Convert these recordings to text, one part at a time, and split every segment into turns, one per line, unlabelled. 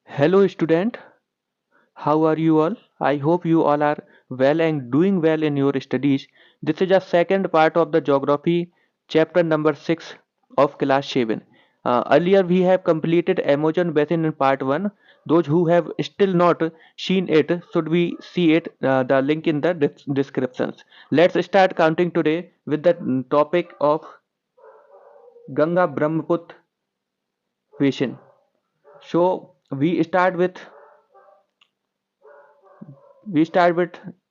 Hello student, how are you all? I hope you all are well and doing well in your studies. This is a second part of the geography chapter number 6 of class 7. Earlier we have completed Amazon basin in part 1. Those who have still not seen it should we see it, the link in the descriptions. Let's start counting today with the topic of Ganga Brahmaputra basin. So we start with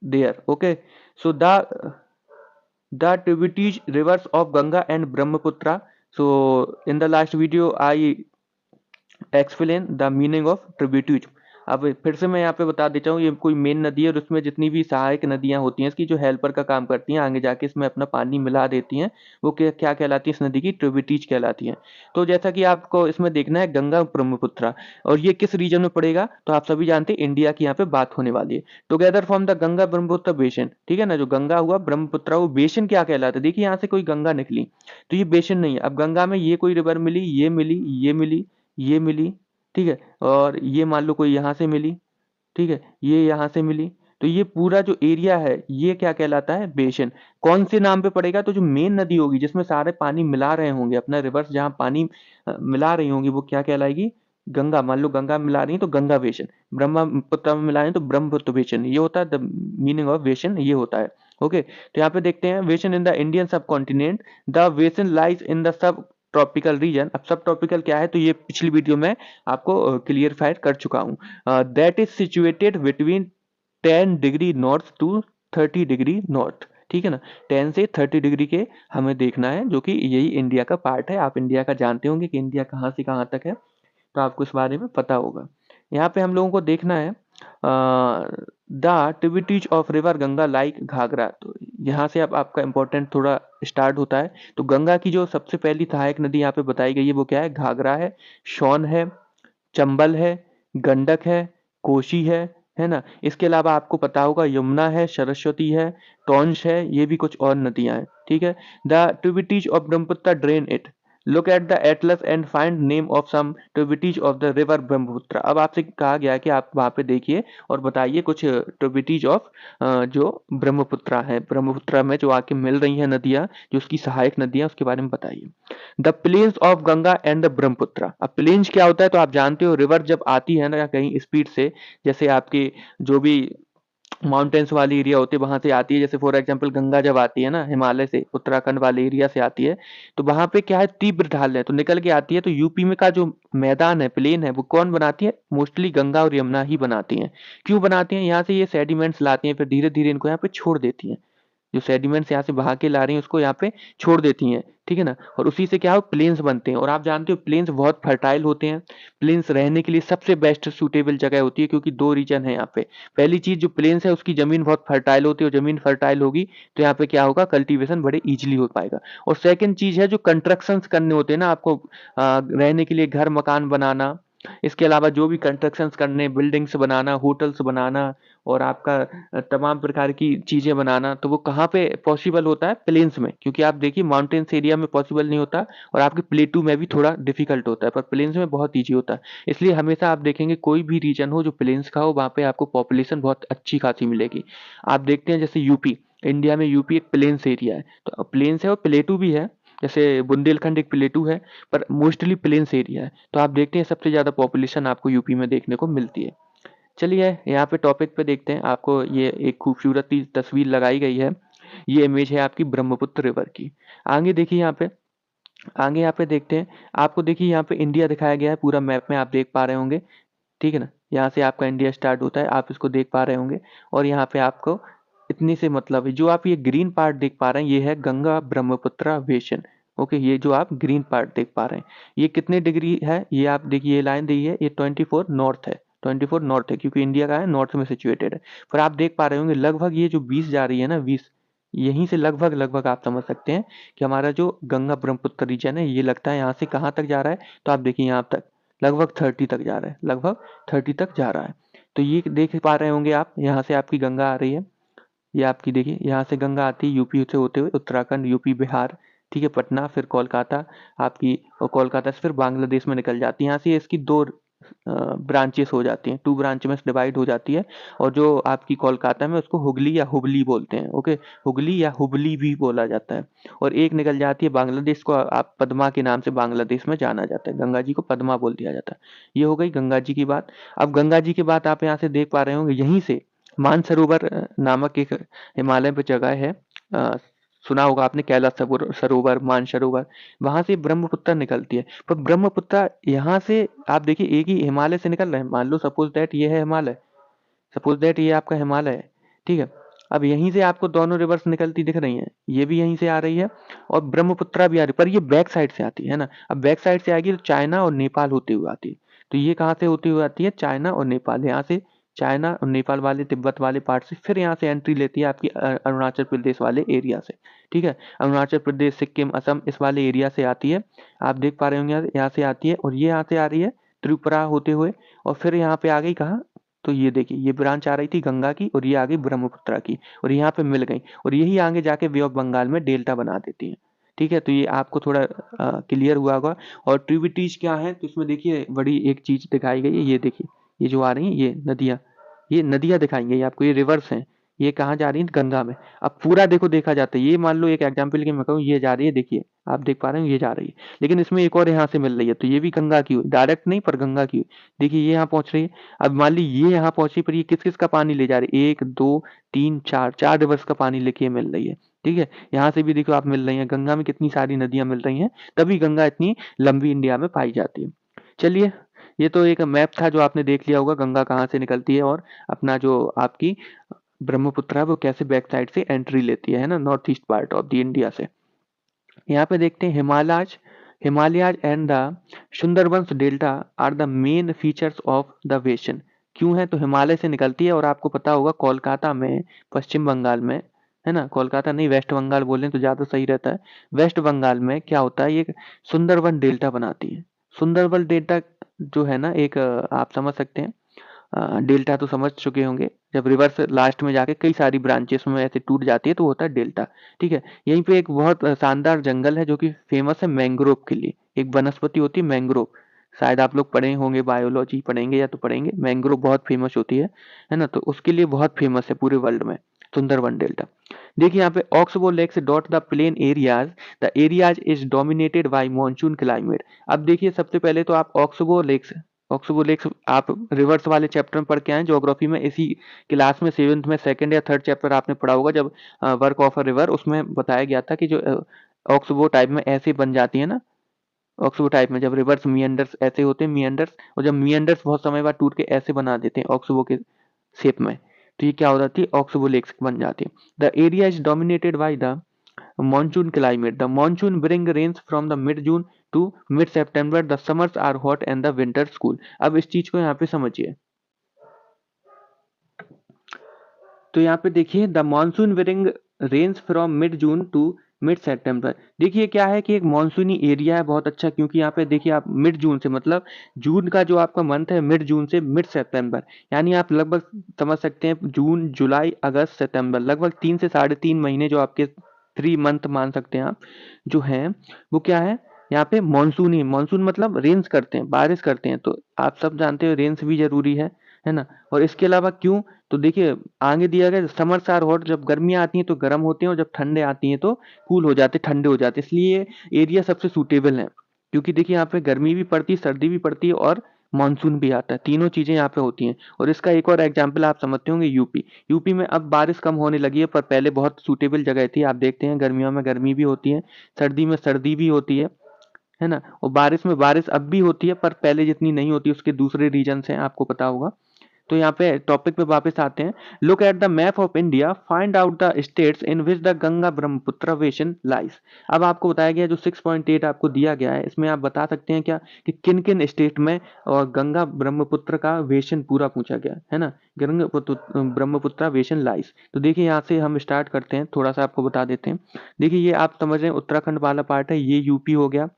there. Okay, so the tributaries rivers of Ganga and Brahmaputra. So in the last video I explain the meaning of tributaries. अब फिर से मैं यहाँ पे बता देता हूँ, ये कोई मेन नदी है और उसमें जितनी भी सहायक नदियाँ होती हैं इसकी जो हेल्पर का काम करती हैं, आगे जाके इसमें अपना पानी मिला देती हैं, वो क्या क्या कहलाती है, इस नदी की ट्रिब्यूटरीज कहलाती हैं। तो जैसा कि आपको इसमें देखना है गंगा ब्रह्मपुत्र, और ये किस रीजन में पड़ेगा, तो आप सभी जानते हैं इंडिया की यहाँ पे बात होने वाली है। Together from the Ganga Brahmaputra basin, ठीक है ना, जो गंगा हुआ ब्रह्मपुत्र, वो बेसिन क्या कहलाता है। देखिए यहाँ से कोई गंगा निकली तो ये बेसिन नहीं है। अब गंगा में ये कोई रिवर मिली, ये मिली, ये मिली, ये मिली, ठीक है, और ये मान लो कोई यहाँ से मिली, ठीक है, ये यहाँ से मिली, तो ये पूरा जो एरिया है ये क्या कहलाता है, बेसिन। कौन से नाम पे पड़ेगा, तो जो मेन नदी होगी जिसमें सारे पानी मिला रहे होंगे, अपना रिवर्स जहाँ पानी मिला रही होंगी, वो क्या कहलाएगी, गंगा। मान लो गंगा मिला रही है तो गंगा बेसिन, ब्रह्मपुत्र में मिला रही है तो ब्रह्मपुत्र बेसिन, ये होता है द मीनिंग ऑफ बेसिन, ये होता है। ओके, तो यहाँ पे देखते हैं बेसिन इन द इंडियन सब continent, the basin lies in the sub tropical region. अब सब ट्रॉपिकल क्या है, तो ये पिछली वीडियो में आपको क्लियरफाई कर चुका हूँ। That is situated between 10 degree north to 30 degree north, ठीक है ना, 10 से 30 डिग्री के हमें देखना है, जो कि यही इंडिया का पार्ट है। आप इंडिया का जानते होंगे कि इंडिया कहाँ से कहाँ तक है, तो आपको इस बारे में पता होगा। यहाँ पे हम लोगों को देखना है the tributaries of river Ganga like Ghaghara. तो यहाँ से अब आपका इंपॉर्टेंट थोड़ा स्टार्ट होता है। तो गंगा की जो सबसे पहली सहायक नदी यहाँ पे बताई गई है वो क्या है, घाघरा है, सोन है, चंबल है, गंडक है, कोसी है ना। इसके अलावा आपको पता होगा यमुना है, सरस्वती है, टॉन्स है, ये भी कुछ और नदियां हैं, ठीक है। The tributaries of Brahmaputra drain it, look at the atlas and find name of some tributaries of the river Brahmaputra. अब आपसे कहा गया है कि आप वहां पे देखिए और बताइए कुछ ट्रिब्यूटरीज ऑफ जो ब्रह्मपुत्र है, ब्रह्मपुत्र में जो आके मिल रही हैं नदियां, जो उसकी सहायक नदियां, उसके बारे में बताइए। The plains of Ganga and the Brahmaputra. अब प्लेन्स क्या होता है, तो आप जानते हो रिवर जब आती है ना कहीं स्पीड से, जैसे आपके जो भी माउंटेन्स वाली एरिया होती है वहां से आती है, जैसे फॉर एग्जांपल गंगा जब आती है ना हिमालय से, उत्तराखंड वाले एरिया से आती है, तो वहां पे क्या है, तीव्र ढाल है तो निकल के आती है। तो यूपी में का जो मैदान है, प्लेन है, वो कौन बनाती है, मोस्टली गंगा और यमुना ही बनाती हैं। क्यों बनाती हैं, यहाँ से ये सेडिमेंट्स लाती हैं, फिर धीरे धीरे इनको यहाँ पे छोड़ देती हैं। जो सेडिमेंट्स यहाँ से बहा के ला रही हैं उसको यहाँ पे छोड़ देती हैं, ठीक है ना, और उसी से क्या हो, प्लेन्स बनते हैं। और आप जानते हो प्लेन्स बहुत फर्टाइल होते हैं। प्लेन्स रहने के लिए सबसे बेस्ट सूटेबल जगह होती है, क्योंकि दो रीजन है यहाँ पे। पहली चीज, जो प्लेन्स है उसकी जमीन बहुत फर्टाइल होती है, और जमीन फर्टाइल होगी तो यहाँ पे क्या होगा, कल्टीवेशन बड़े इजीली हो पाएगा। और सेकंड चीज है, जो कंस्ट्रक्शंस करने होते हैं ना आपको, रहने के लिए घर मकान बनाना, इसके अलावा जो भी कंस्ट्रक्शंस करने, बिल्डिंग्स बनाना, होटल्स बनाना, और आपका तमाम प्रकार की चीजें बनाना, तो वो कहाँ पे पॉसिबल होता है, प्लेन्स में। क्योंकि आप देखिए माउंटेन्स एरिया में पॉसिबल नहीं होता, और आपके प्लेटू में भी थोड़ा डिफिकल्ट होता है, पर प्लेन्स में बहुत ईजी होता है। इसलिए हमेशा आप देखेंगे कोई भी रीजन हो जो प्लेन्स का हो, वहाँ पे आपको पॉपुलेशन बहुत अच्छी खासी मिलेगी। आप देखते हैं जैसे यूपी, इंडिया में यूपी एक प्लेन्स एरिया है, तो प्लेन्स है और प्लेटू भी है, जैसे बुंदेलखंड एक प्लेटू है, पर मोस्टली प्लेन्स एरिया है। तो आप देखते हैं सबसे ज्यादा पॉपुलेशन आपको यूपी में देखने को मिलती है। चलिए यहाँ पे टॉपिक पे देखते हैं। आपको ये एक खूबसूरत सी तस्वीर लगाई गई है, ये इमेज है आपकी ब्रह्मपुत्र रिवर की। आगे देखिए यहाँ पे, आगे यहाँ पे देखते हैं, आपको देखिए यहाँ पे इंडिया दिखाया गया है पूरा मैप में, आप देख पा रहे होंगे, ठीक है ना। यहाँ से आपका इंडिया स्टार्ट होता है, आप इसको देख पा रहे होंगे, और यहाँ पे आपको इतनी से मतलब है, जो आप ये ग्रीन पार्ट देख पा रहे हैं ये है गंगा ब्रह्मपुत्र बेसिन। ओके, ये जो आप ग्रीन पार्ट देख पा रहे हैं ये कितने डिग्री है, ये आप देखिए, ये लाइन दी है, ये 24 नॉर्थ है, 24 नॉर्थ है, क्योंकि इंडिया का है नॉर्थ में सिचुएटेड है। पर आप देख पा रहे होंगे लगभग ये जो 20 जा रही है ना, 20, यहीं से लगभग लगभग आप समझ सकते हैं कि हमारा जो गंगा ब्रह्मपुत्र रीजन है ये लगता है यहाँ से कहाँ तक जा रहा है, तो आप देखिए यहाँ तक लगभग 30 तक जा रहा है, लगभग 30 तक जा रहा है। तो ये देख पा रहे होंगे आप, यहाँ से आपकी गंगा आ रही है, ये आपकी देखिए यहाँ से गंगा आती है यूपी से होते हुए उत्तराखंड, यूपी, बिहार, ठीक है, पटना, फिर कोलकाता आपकी, और कोलकाता से फिर बांग्लादेश में निकल जाती है। यहाँ से इसकी दो ब्रांचेस हो जाती हैं, 2 ब्रांच में डिवाइड हो जाती है। और जो आपकी कोलकाता में उसको हुगली या हुबली बोलते हैं, ओके, हुगली या हुबली भी बोला जाता है। और एक निकल जाती है बांग्लादेश को, आप पद्मा के नाम से बांग्लादेश में जाना जाता है, गंगा जी को पद्मा बोल दिया जाता है। ये हो गई गंगा जी की बात। अब गंगा जी की बात आप यहाँ से देख पा रहे होंगे, यहीं से मानसरोवर नामक एक हिमालय पे जगह है, अ, सुना होगा आपने, कैलाश सरोवर, मानसरोवर, वहां से ब्रह्मपुत्र निकलती है। पर ब्रह्मपुत्र यहाँ से आप देखिए एक ही हिमालय से निकल रहे हैं, मान लो सपोज दैट ये है हिमालय, सपोज दैट ये आपका हिमालय है, ठीक है। अब यहीं से आपको दोनों रिवर्स निकलती दिख रही हैं, ये भी यहीं से आ रही है और ब्रह्मपुत्र भी आ रही है, पर ये बैक साइड से आती है ना। अब बैक साइड से आएगी तो चाइना और नेपाल होते हुए आती है। तो ये कहाँ से होती हुई आती है, चाइना और नेपाल, यहाँ से चाइना और नेपाल वाले तिब्बत वाले पार्ट से फिर यहाँ से एंट्री लेती है आपकी अरुणाचल प्रदेश वाले एरिया से, ठीक है। अरुणाचल प्रदेश, सिक्किम, असम, इस वाले एरिया से आती है। आप देख पा रहे होंगे यहाँ से आती है, और ये यहाँ से आ रही है त्रिपुरा होते हुए, और फिर यहाँ पे आ गई कहाँ, तो ये देखिए ये ब्रांच आ रही थी गंगा की, और ये आ गई ब्रह्मपुत्र की, और यहाँ पे मिल गई, और यही आगे जाके वे ऑफ बंगाल में डेल्टा बना देती है, ठीक है। तो ये आपको थोड़ा क्लियर हुआ होगा। और ट्रिब्यूटरीज क्या है, तो इसमें देखिए बड़ी एक चीज दिखाई गई है, ये देखिए ये जो आ रही है ये नदियाँ, ये नदियाँ दिखाएंगे ये आपको, ये रिवर्स हैं, ये कहाँ जा रही है, गंगा में। अब पूरा देखो देखा जाता है, ये मान लो एक एग्जाम्पल के मैं कहूँ ये जा रही है, देखिए आप देख पा रहे हो ये जा रही है, लेकिन इसमें एक और यहाँ से मिल रही है, तो ये भी गंगा की हुई, डायरेक्ट नहीं पर गंगा की हुई। देखिए ये यहाँ पहुंच रही है। अब मान ली ये यहाँ पहुंची, पर ये किस किस का पानी ले जा रही है, 1 2 3 4, 4 रिवर्स का पानी लेके ये मिल रही है, ठीक है। यहाँ से भी देखो आप मिल रही हैं, गंगा में कितनी सारी नदियां मिल रही हैं, तभी गंगा इतनी लंबी इंडिया में पाई जाती है। चलिए, ये तो एक मैप था जो आपने देख लिया होगा, गंगा कहाँ से निकलती है और अपना जो आपकी ब्रह्मपुत्र है वो कैसे बैक साइड से एंट्री लेती है ना, north east part of the India से। यहाँ पे देखते हैं Himalayas and the Sundarbans delta R the main features of the basin. क्यों है, तो हिमालय से निकलती है, और आपको पता होगा कोलकाता में, पश्चिम बंगाल में, है ना, कोलकाता नहीं वेस्ट बंगाल बोलें तो ज्यादा सही रहता है। वेस्ट बंगाल में क्या होता है, ये सुंदरबन डेल्टा बनाती है। सुंदरबन डेल्टा जो है ना एक आप समझ सकते हैं, डेल्टा तो समझ चुके होंगे, जब रिवर्स लास्ट में जाके कई सारी ब्रांचेस में ऐसे टूट जाती है तो वो होता है डेल्टा, ठीक है। यहीं पे एक बहुत शानदार जंगल है जो कि फेमस है मैंग्रोव के लिए, एक वनस्पति होती है मैंग्रोव, शायद आप लोग पढ़े होंगे, बायोलॉजी पढ़ेंगे या तो पढ़ेंगे, मैंग्रोव बहुत फेमस होती है ना, तो उसके लिए बहुत फेमस है पूरे वर्ल्ड में सुंदरबन डेल्टा। देखिए यहाँ पे oxbow lakes dot the plain areas, the areas is dominated by monsoon climate. अब देखिए सबसे पहले तो आप ऑक्सबो लेक्स आप रिवर्स वाले चैप्टर में पढ़ के आए ज्योग्राफी में, इसी क्लास में 7th में 2nd या 3rd चैप्टर आपने पढ़ा होगा, जब वर्क ऑफ अ रिवर, उसमें बताया गया था कि जो ऑक्सबो टाइप में ऐसे बन जाती है ना, ऑक्सबो टाइप में जब रिवर्स मियंडर्स ऐसे होते हैं मियंडर्स, और जब मियंडर्स बहुत समय बाद टूट के ऐसे बना देते हैं ऑक्सबो के शेप में, तो ये क्या हो जाती है, ऑक्सबो लेक्स बन जाती है। The area is dominated by the monsoon climate. The monsoon bring rains from the mid June to mid September. The summers are hot and the winters cool. अब इस चीज को यहाँ पे समझिए, तो यहाँ पे देखिए the monsoon bring rains from mid June to mid September. देखिए क्या है कि एक मानसूनी एरिया है बहुत अच्छा, क्योंकि यहाँ पे देखिए आप मिड जून से, मतलब जून का जो आपका मंथ है, मिड जून से मिड सितंबर, यानी आप लगभग समझ सकते हैं जून जुलाई अगस्त सितंबर, लगभग 3 से 3.5 महीने जो आपके 3 मंथ मान सकते हैं आप, जो हैं वो क्या है, यहाँ पे मानसूनी, मानसून मतलब रेन्स करते हैं, बारिश करते हैं, तो आप सब जानते हो रेन्स भी जरूरी है ना। और इसके अलावा क्यों, तो देखिए आगे दिया गया समर्स आर हॉट, जब गर्मियाँ आती हैं तो गर्म होते हैं, और जब ठंडे आती हैं तो कूल हो जाते, ठंडे हो जाते, इसलिए एरिया सबसे सूटेबल है, क्योंकि देखिए यहाँ पे गर्मी भी पड़ती है, सर्दी भी पड़ती है, और मानसून भी आता है, तीनों चीजें यहाँ पे होती हैं। और इसका एक और एग्जाम्पल आप समझते होंगे, यूपी में अब बारिश कम होने लगी है, पर पहले बहुत सूटेबल जगह थी। आप देखते हैं गर्मियों में गर्मी भी होती है, सर्दी में सर्दी भी होती है ना, और बारिश में बारिश अब भी होती है, पर पहले जितनी नहीं होती, उसके दूसरे रीजन हैं आपको पता होगा। तो यहाँ पे टॉपिक पे वापस आते हैं। Look at the map of India, find out the states in which the Ganga Brahmaputra basin lies. अब आपको बताया गया जो 6.8 आपको दिया गया है, इसमें आप बता सकते हैं क्या कि किन किन स्टेट में और गंगा ब्रह्मपुत्र का बेसिन पूरा पूछा गया है ना, गंगा ब्रह्मपुत्र बेसिन लाइज। तो देखिए यहाँ से हम स्टार्ट करते हैं, थोड़ा सा आपको बता देते हैं। देखिए ये आप समझ रहे हैं उत्तराखंड वाला पार्ट है, ये यूपी हो गया,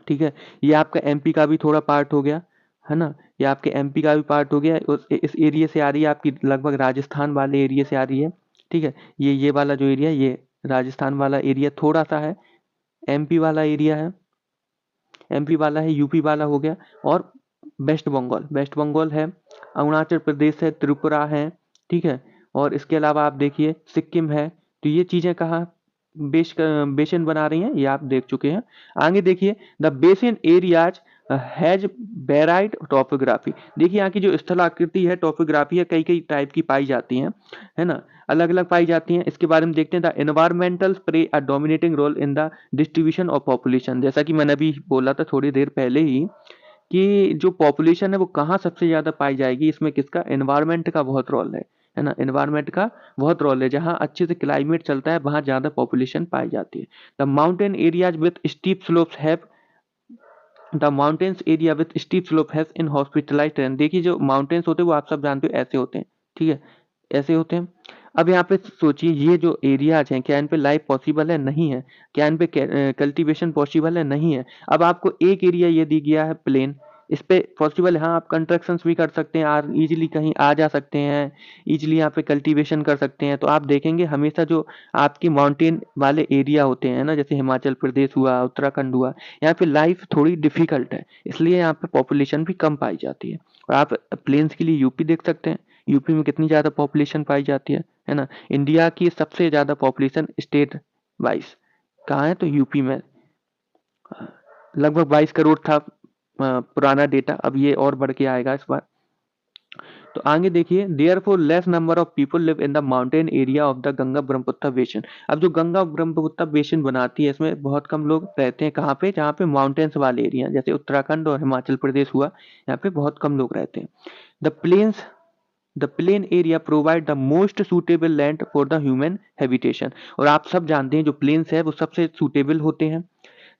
ठीक है। ये आपका एमपी का भी थोड़ा पार्ट हो गया, है ना, ये आपके एमपी का भी पार्ट हो गया, इस एरिया से आ रही है आपकी, लगभग राजस्थान वाले एरिया से आ रही है, ठीक है। ये वाला जो एरिया, ये राजस्थान वाला एरिया थोड़ा सा है, एमपी वाला एरिया है, एमपी वाला है, यूपी वाला हो गया, और वेस्ट बंगाल है, अरुणाचल प्रदेश है, त्रिपुरा है, ठीक है, और इसके अलावा आप देखिए सिक्किम है। तो ये चीजें कहाँ बेसिन बना रही हैं, ये आप देख चुके हैं। आगे देखिए the basin areas has varied topography. देखिए यहाँ की जो स्थलाकृति है, टॉपोग्राफी है, कई कई टाइप की पाई जाती हैं, है ना, अलग अलग पाई जाती हैं। इसके बारे में देखते हैं। The environmental play a dominating role in the distribution of population. जैसा कि मैंने अभी बोला था थोड़ी देर पहले ही कि जो पॉपुलेशन है वो कहाँ सबसे ज्यादा पाई जाएगी, इसमें किसका, एनवायरमेंट का बहुत रोल है ना, एनवायरमेंट का बहुत रोल है। जहाँ अच्छे से क्लाइमेट चलता है वहाँ ज्यादा पॉपुलेशन पाई जाती है। The mountain areas with steep slopes have the mountains area with steep slope has in hospitalised train. देखिए जो माउंटेन्स होते हैं वो आप सब जानते हो ऐसे होते हैं, ठीक है, ऐसे होते हैं। अब यहाँ पे सोचिए ये जो एरियाज हैं, क्या इन पे लाइफ पॉसिबल है, नहीं है। क्या इन पे कल्टीवेशन पॉसिबल है, नहीं है। अब आपको एक एरिया ये दी गया है प्लेन, इस पे पॉसिबल है, हाँ आप कंस्ट्रक्शंस भी कर सकते हैं, और इजीली कहीं आ जा सकते हैं, इजीली यहाँ पे कल्टीवेशन कर सकते हैं। तो आप देखेंगे हमेशा जो आपकी माउंटेन वाले एरिया होते हैं ना, जैसे हिमाचल प्रदेश हुआ, उत्तराखंड हुआ, यहाँ पे लाइफ थोड़ी डिफिकल्ट है, इसलिए यहाँ पे पॉपुलेशन भी कम पाई जाती है। और आप प्लेन्स के लिए यूपी देख सकते हैं, यूपी में कितनी ज्यादा पॉपुलेशन पाई जाती है ना। इंडिया की सबसे ज्यादा पॉपुलेशन स्टेट वाइज कहाँ है, तो यूपी में लगभग 22 करोड़ था पुराना डेटा, अब ये और बढ़ के आएगा इस बार। तो आगे देखिए therefore less number of people live in the mountain area of the Ganga Brahmaputra basin. अब जो गंगा ब्रह्मपुत्र बेसिन बनाती है इसमें बहुत कम लोग रहते हैं, कहाँ पे, जहाँ पे माउंटेन्स वाले एरिया जैसे उत्तराखंड और हिमाचल प्रदेश हुआ, यहाँ पे बहुत कम लोग रहते हैं। The plain area provide the most suitable land for the human habitation. और आप सब जानते हैं जो प्लेन्स है वो सबसे सुटेबल होते हैं।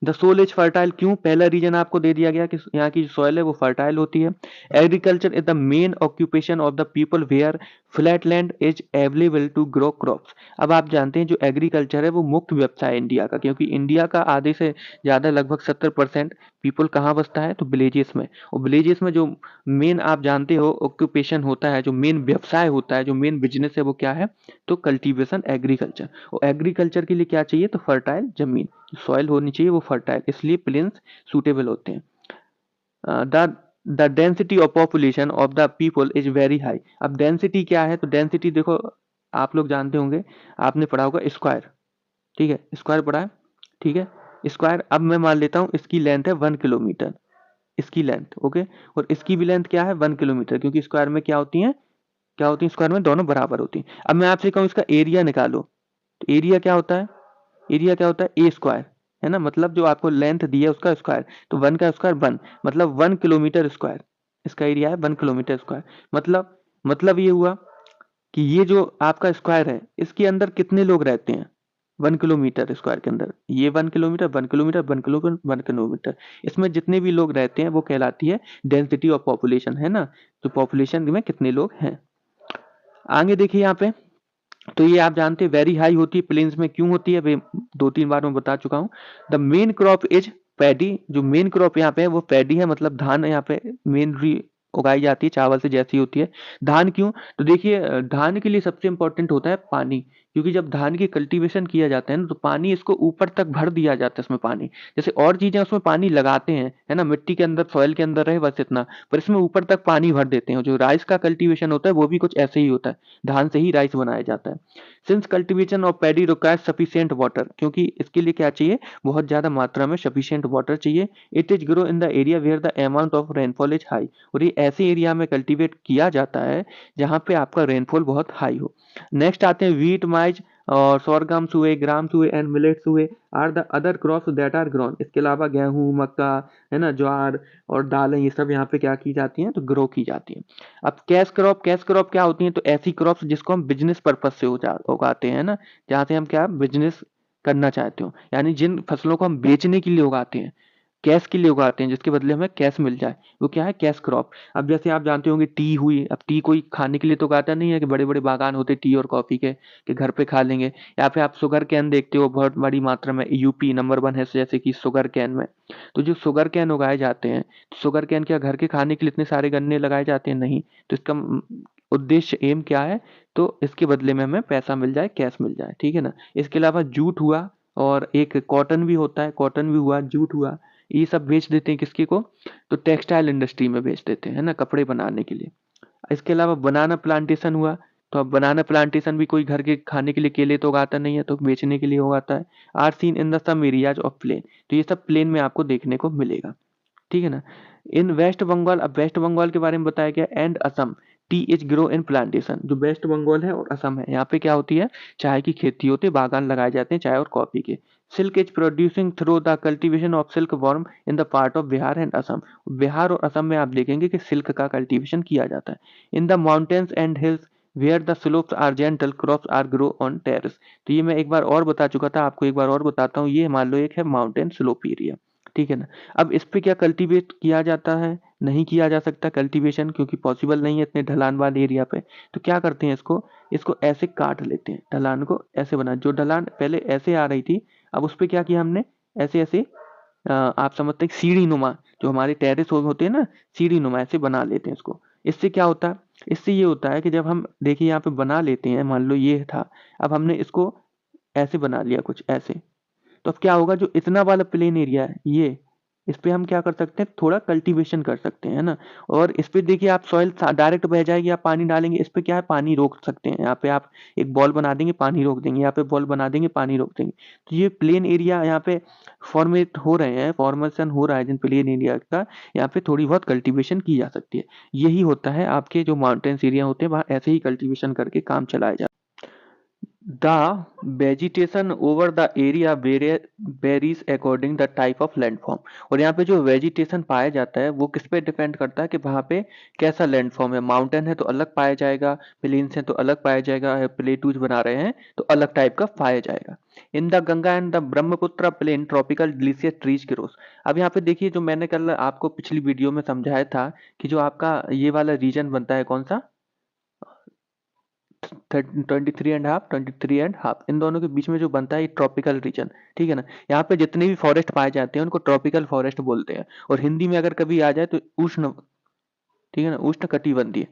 द सोल इज फर्टाइल, क्यों, पहला रीजन आपको दे दिया गया कि यहाँ की जो सॉइल है वो फर्टाइल होती है। Agriculture is the main occupation of the people where flat land is available to grow crops. अब आप जानते हैं जो एग्रीकल्चर है वो मुख्य व्यवसाय है इंडिया का, क्योंकि इंडिया का आधे से ज्यादा लगभग 70% पीपल कहाँ बसता है, तो विलेजेस में। और विलेजेस में जो मेन आप जानते हो ऑक्यूपेशन होता है, जो मेन व्यवसाय होता है, जो मेन बिजनेस है वो क्या है, तो कल्टीवेशन, एग्रीकल्चर। और एग्रीकल्चर के लिए क्या चाहिए, तो फर्टाइल जमीन, सॉइल होनी चाहिए वो फर्टाइल, इसलिए प्लेन्स सूटेबल होते हैं। The density of population of the people is very high. अब डेंसिटी क्या है, तो डेंसिटी देखो आप लोग जानते होंगे, आपने पढ़ा होगा स्क्वायर, ठीक है, स्क्वायर पढ़ा है, ठीक है, स्क्वायर। अब मैं मान लेता हूँ इसकी लेंथ है 1 किलोमीटर, इसकी लेंथ, ओके, और इसकी भी लेंथ क्या है 1 किलोमीटर, क्योंकि स्क्वायर में क्या होती है, क्या होती है, स्क्वायर में दोनों बराबर होती है। अब मैं आपसे कहूँ इसका एरिया निकालो, तो एरिया क्या होता है, एरिया क्या होता है, ए स्क्वायर, है ना, मतलब जो आपको लेंथ दी है उसका स्क्वायर, तो 1 का स्क्वायर 1, मतलब 1 किलोमीटर स्क्वायर, इसका एरिया है 1 किलोमीटर स्क्वायर। मतलब ये हुआ कि ये जो आपका स्क्वायर है इसके अंदर कितने लोग रहते हैं, 1 किलोमीटर स्क्वायर के अंदर, ये 1 किलोमीटर 1 किलोमीटर 1 किलोमीटर 1 किलोमीटर, इसमें जितने भी लोग रहते हैं वो कहलाती है डेंसिटी ऑफ पॉपुलेशन, है ना, तो पॉपुलेशन में कितने लोग हैं। आगे देखिए यहाँ पे, तो ये आप जानते हैं वेरी हाई होती है प्लेन्स में, क्यों होती है, 2-3 बार मैं बता चुका हूँ। The main crop is paddy, जो मेन क्रॉप यहाँ पे है वो पैडी है, मतलब धान यहाँ पे मेनली उगाई जाती है, चावल से जैसी होती है। धान क्यों, तो देखिए धान के लिए सबसे इंपॉर्टेंट होता है पानी, क्योंकि जब धान की कल्टीवेशन किया जाता है ना तो पानी इसको ऊपर तक भर दिया जाता है इसमें पानी, जैसे और चीजें उसमें पानी लगाते हैं, है ना, मिट्टी के अंदर सॉइल के अंदर रहे बस इतना, पर इसमें ऊपर तक पानी भर देते हैं। जो राइस का कल्टीवेशन होता है वो भी कुछ ऐसे ही होता है, धान से ही राइस बनाया जाता है। Since cultivation of paddy requires sufficient water, क्योंकि इसके लिए क्या चाहिए, बहुत ज्यादा मात्रा में सफिशिएंट वाटर चाहिए। It is grow in the area where the amount of rainfall is high, और ये ऐसे एरिया में कल्टीवेट किया जाता है जहाँ पे आपका रेनफॉल बहुत हाई हो। नेक्स्ट आते हैं व्हीट, माइज और सोरगम्स हुए, ग्राम्स हुए एंड मिलेट्स हुए, are the other crops that are grown. इसके अलावा गेहूं, मक्का, है ना, ज्वार और दालें, ये सब यहाँ पे क्या की जाती हैं, तो ग्रो की जाती हैं। अब कैश क्रॉप क्या होती हैं, तो ऐसी क्रॉप्स जिसको हम बिजनेस पर्पज से उगाते हैं ना, जहाँ से हम क्या बिजनेस करना चाहते हो, यानी जिन फसलों को हम बेचने के लिए उगाते हैं, कैश के लिए उगाते हैं, जिसके बदले हमें कैश मिल जाए, वो क्या है, कैश क्रॉप। अब जैसे आप जानते होंगे टी हुई, अब टी कोई खाने के लिए तो उगाता नहीं है, कि बड़े बड़े बागान होते टी और कॉफी के कि घर पे खा लेंगे। या फिर आप शुगर कैन देखते हो, बहुत बड़ी मात्रा में यूपी नंबर 1 है जैसे कि शुगर कैन में। तो जो शुगर कैन उगाए जाते हैं, तो शुगर कैन क्या घर के खाने के लिए इतने सारे गन्ने लगाए जाते हैं, नहीं। तो इसका उद्देश्य एम क्या है, तो इसके बदले में हमें पैसा मिल जाए, कैश मिल जाए, ठीक है ना। इसके अलावा जूट हुआ, और एक कॉटन भी होता है, कॉटन भी हुआ, जूट हुआ, ये सब बेच देते हैं किसके को, तो टेक्सटाइल इंडस्ट्री में बेच देते हैं, है ना, कपड़े बनाने के लिए। इसके अलावा बनाना प्लांटेशन हुआ, तो अब बनाना प्लांटेशन भी कोई घर के खाने के लिए केले तो उगाता नहीं है, तो बेचने के लिए उगाता है। Are seen in the some areas of plain, तो ये सब प्लेन में आपको देखने को मिलेगा, ठीक है ना। इन वेस्ट बंगाल, अब वेस्ट बंगाल के बारे में बताया गया, and Assam T is grow in plantation, जो वेस्ट बंगाल है और असम है, यहाँ पे क्या होती है, चाय की खेती होती है, बागान लगाए जाते हैं चाय और कॉफी के। Silk is producing through the cultivation of silk worm in the part of Bihar and Assam, Bihar और असम में आप देखेंगे कि सिल्क का कल्टीवेशन किया जाता है। In the mountains and hills where the slopes are gentle crops are grow on terrace, तो ये मैं एक बार और बता चुका था, आपको एक बार और बताता हूँ। ये मान लो एक है माउंटेन स्लोप एरिया, ठीक है ना। अब इस पे क्या कल्टीवेट किया जाता है, नहीं किया जा सकता कल्टीवेशन, क्योंकि पॉसिबल नहीं है इतने ढलान वाले एरिया पे। तो क्या करते हैं, इसको इसको ऐसे काट लेते हैं, ढलान को ऐसे बना, जो ढलान पहले ऐसे आ रही थी, अब उस पे क्या किया हमने, ऐसे ऐसे आप समझते हैं सीढ़ी नुमा, जो हमारे टेरेस होते हैं ना, सीढ़ी नुमा ऐसे बना लेते हैं इसको। इससे क्या होता है, इससे ये होता है कि जब हम देखिए यहाँ पे बना लेते हैं, मान लो ये था, अब हमने इसको ऐसे बना लिया कुछ ऐसे, तो अब क्या होगा, जो इतना वाला प्लेन एरिया है ये, इस पे हम क्या कर सकते हैं, थोड़ा कल्टीवेशन कर सकते हैं, है ना। और इस पे देखिए आप सॉइल डायरेक्ट बह जाएगी, आप पानी डालेंगे, इस पे क्या है, पानी रोक सकते हैं, यहाँ पे आप एक बॉल बना देंगे पानी रोक देंगे, यहाँ पे बॉल बना देंगे पानी रोक देंगे। तो ये प्लेन एरिया यहाँ पे फॉर्मेट हो रहे हैं, फॉर्मेशन हो रहा है जिन प्लेन एरिया का, यहाँ पे थोड़ी बहुत कल्टीवेशन की जा सकती है। यही होता है आपके जो माउंटेन्स एरिया होते हैं, वहाँ ऐसे ही कल्टीवेशन करके काम चलाया जाता है। The vegetation over the area varies according the type of landform, और यहाँ पे जो वेजिटेशन पाया जाता है वो किस पे डिपेंड करता है कि वहाँ पे कैसा लैंडफॉर्म है। माउंटेन है तो अलग पाया जाएगा, प्लेन्स है तो अलग पाया जाएगा, प्लेटूज बना रहे हैं तो अलग टाइप का पाया जाएगा। In the Ganga and the Brahmaputra plain tropical deciduous trees grows. अब यहाँ पे देखिए, जो मैंने कल आपको पिछली वीडियो में समझाया था कि जो आपका ये वाला रीजन बनता है, कौन सा, 23.5 इन दोनों के बीच में जो बनता है ये ट्रॉपिकल रीजन, ठीक है ना। यहाँ पे जितने भी फॉरेस्ट पाए जाते हैं उनको ट्रॉपिकल फॉरेस्ट बोलते हैं, और हिंदी में अगर कभी आ जाए तो उष्ण, ठीक है ना, उष्ण कटिबंधीय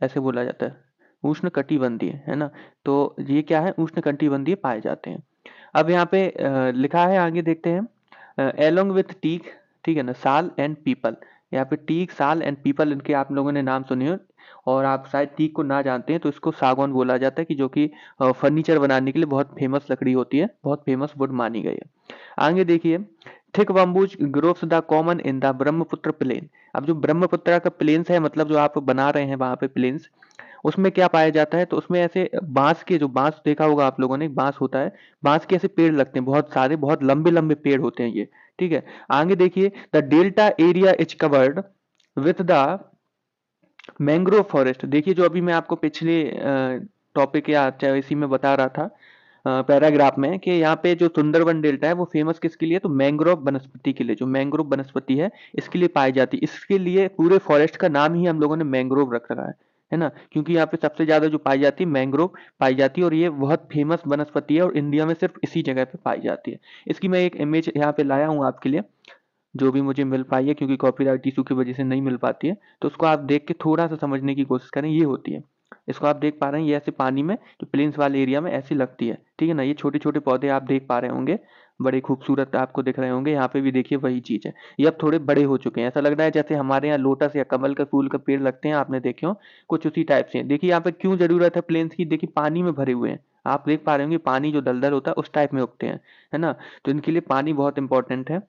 ऐसे बोला जाता है, उष्ण कटिबंधीय, है ना। तो ये क्या है, उष्ण कटिबंधीय पाए जाते हैं। अब यहाँ पे लिखा है, आगे देखते हैं, एलोंग विथ टीक, ठीक है ना, साल एंड पीपल। यहाँ पे टीक, साल एंड पीपल, इनके आप लोगों ने नाम सुने हो, और आप शायद टीक को ना जानते हैं तो इसको सागौन बोला जाता है, कि जो कि फर्नीचर बनाने के लिए बहुत फेमस लकड़ी होती है, बहुत फेमस वुड मानी गई है। आगे देखिए, thick bamboos groves the common in the Brahmaputra plain. अब जो ब्रह्मपुत्र का प्लेन्स है, मतलब जो आप बना रहे हैं वहां पे प्लेन्स, उसमें क्या पाया जाता है, तो उसमें ऐसे बांस के, जो बांस देखा होगा आप लोगों ने, बांस होता है, बांस के ऐसे पेड़ लगते हैं बहुत सारे, बहुत लंबे लंबे पेड़ होते हैं ये, ठीक है। आगे देखिए, the delta area is covered with the mangrove forest. देखिए, जो अभी मैं आपको पिछले टॉपिक या चाहे इसी में बता रहा था पैराग्राफ में, कि यहाँ पे जो सुंदरबन डेल्टा है वो फेमस किसके लिए, तो मैंग्रोव वनस्पति के लिए। जो मैंग्रोव वनस्पति है इसके लिए पाई जाती है, इसके लिए पूरे फॉरेस्ट का नाम ही हम लोगों ने मैंग्रोव रख रखा है ना, क्योंकि यहाँ पे सबसे ज्यादा जो पाई जाती है मैंग्रोव पाई जाती है, और ये बहुत फेमस वनस्पति है और इंडिया में सिर्फ इसी जगह पे पाई जाती है। इसकी मैं एक इमेज यहाँ पे लाया हूँ आपके लिए, जो भी मुझे मिल पाई है, क्योंकि कॉपीराइट इशू की वजह से नहीं मिल पाती है, तो उसको आप देख के थोड़ा सा समझने की कोशिश करें। ये होती है, इसको आप देख पा रहे हैं, ये ऐसे पानी में जो प्लेन्स वाले एरिया में ऐसी लगती है, ठीक है ना। ये छोटे छोटे पौधे आप देख पा रहे होंगे, बड़े खूबसूरत आपको दिख रहे होंगे। यहाँ पे भी देखिए वही चीज है, ये अब थोड़े बड़े हो चुके हैं, ऐसा लग रहा है जैसे हमारे यहाँ लोटस या कमल का फूल का पेड़ लगते हैं, आपने देखे हो, कुछ उसी टाइप से। देखिए यहाँ पे क्यों जरूरत है प्लेन्स की, देखिए पानी में भरे हुए हैं, आप देख पा रहे होंगे पानी जो दलदल होता है उस टाइप में उगते हैं, है ना। तो इनके लिए पानी बहुत इंपॉर्टेंट है।